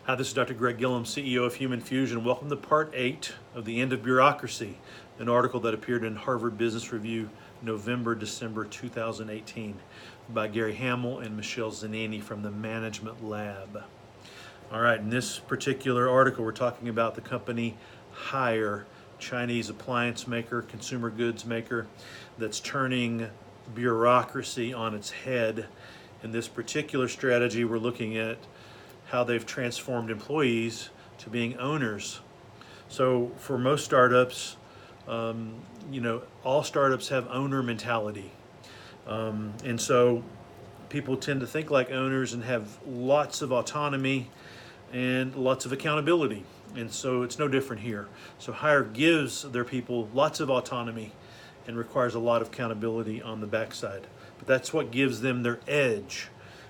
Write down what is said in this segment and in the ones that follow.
Hi, this is Dr. Greg Gillum, CEO of Human Fusion. Welcome to part 8 of the End of Bureaucracy, an article that appeared in Harvard Business Review December 2018 by Gary Hamel and Michelle Zanini from the Management Lab. All right, in this particular article, we're talking about the company Haier, Chinese appliance maker, consumer goods maker, that's turning bureaucracy on its head. In this particular strategy, we're looking at how they've transformed employees to being owners. So for most startups, all startups have owner mentality. And so people tend to think like owners and have lots of autonomy and lots of accountability. And so it's no different here. So Haier gives their people lots of autonomy and requires a lot of accountability on the backside. But that's what gives them their edge.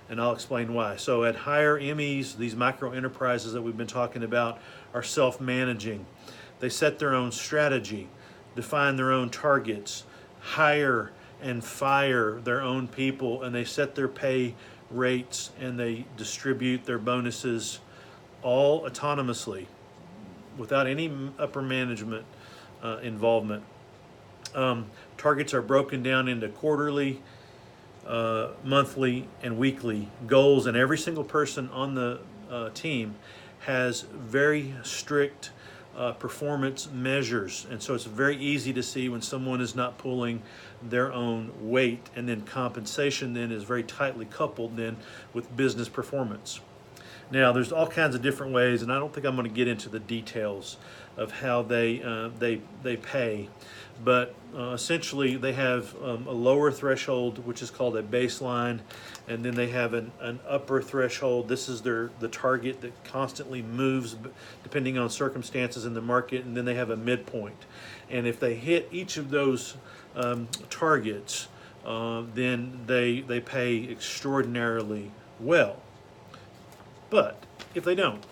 And I'll explain why. So at Haier, MEs, these micro enterprises that we've been talking about, are self-managing. They set their own strategy, define their own targets, hire and fire their own people, and they set their pay rates and they distribute their bonuses all autonomously without any upper management involvement. Targets are broken down into quarterly, monthly, and weekly goals, and every single person on the team has very strict performance measures, and so it's very easy to see when someone is not pulling their own weight, and then compensation then is very tightly coupled then with business performance. Now there's all kinds of different ways, and I don't think I'm going to get into the details of how they pay, but essentially they have a lower threshold, which is called a baseline, and then they have an upper threshold. This is the target that constantly moves depending on circumstances in the market, and then they have a midpoint. And if they hit each of those targets, then they pay extraordinarily well. But if they don't,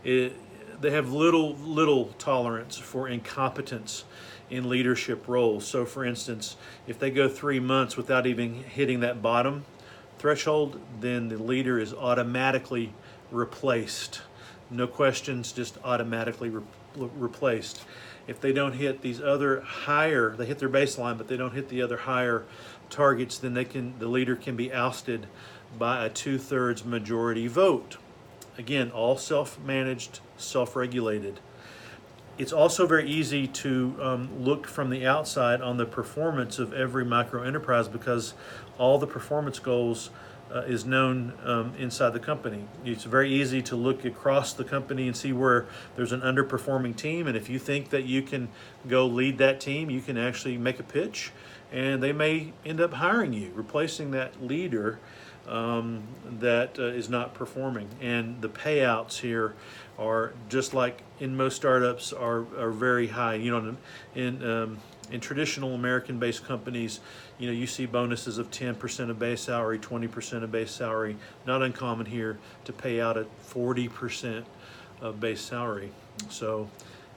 they have little tolerance for incompetence in leadership roles. So for instance, if they go 3 months without even hitting that bottom threshold, then the leader is automatically replaced. No questions, just automatically replaced. If they don't hit these other higher, they hit their baseline, but they don't hit the other higher targets, then the leader can be ousted by a 2/3 majority vote. Again, all self-managed, self-regulated. It's also very easy to look from the outside on the performance of every micro enterprise, because all the performance goals is known inside the company. It's very easy to look across the company and see where there's an underperforming team, and if you think that you can go lead that team, you can actually make a pitch, and they may end up hiring you, replacing that leader that is not performing. And the payouts here are, just like in most startups, are very high. In traditional American-based companies, you see bonuses of 10% of base salary, 20% of base salary. Not uncommon here to pay out at 40% of base salary. So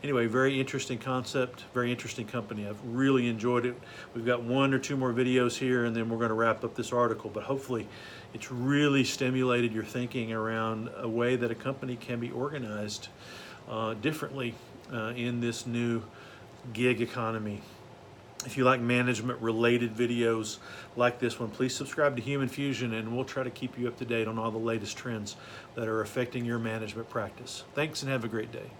anyway, very interesting concept, very interesting company. I've really enjoyed it. We've got 1 or 2 more videos here, and then we're going to wrap up this article. But hopefully it's really stimulated your thinking around a way that a company can be organized differently in this new gig economy. If you like management-related videos like this one, please subscribe to Human Fusion, and we'll try to keep you up to date on all the latest trends that are affecting your management practice. Thanks, and have a great day.